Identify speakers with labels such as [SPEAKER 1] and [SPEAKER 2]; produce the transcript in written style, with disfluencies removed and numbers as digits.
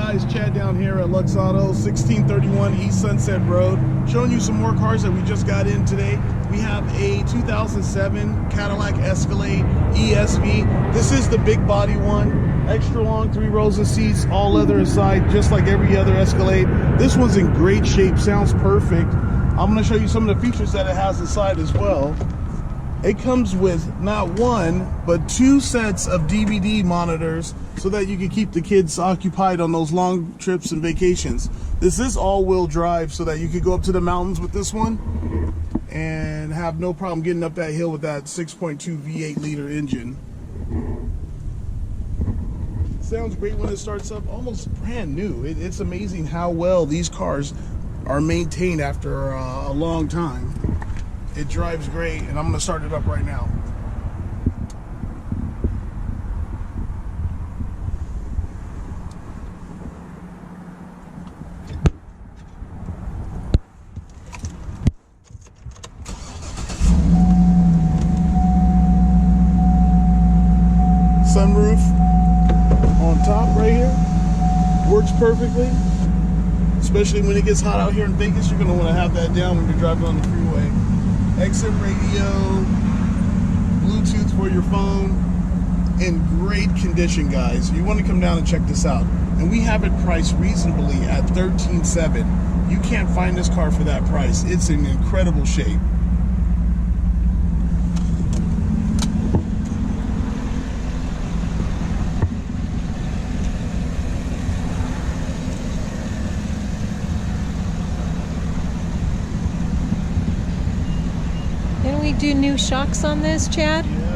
[SPEAKER 1] guys, Chad down here at LUXE Autos, 1631 East Sunset Road, showing you some more cars that we just got in today. We have a 2007 Cadillac Escalade ESV. This is the big body one, extra long, 3 rows of seats, all leather inside, just like every other Escalade. This one's in great shape, sounds perfect. I'm going to show you some of the features that it has inside as well. It comes with not one, but 2 sets of DVD monitors so that you can keep the kids occupied on those long trips and vacations. This is all-wheel drive so that you could go up to the mountains with this one and have no problem getting up that hill with that 6.2 V8 liter engine. Sounds great when it starts up, almost brand new. It's amazing how well these cars are maintained after a long time. It drives great, and I'm going to start it up right now. Sunroof on top right here. Works perfectly. Especially when it gets hot out here in Vegas, you're going to want to have that down when you're driving on the freeway. Exit radio, Bluetooth for your phone, in great condition, guys. You want to come down and check this out. And we have it priced reasonably at $13,700. You can't find this car for that price. It's in incredible shape.
[SPEAKER 2] Didn't we do new shocks on this, Chad?
[SPEAKER 1] Yeah.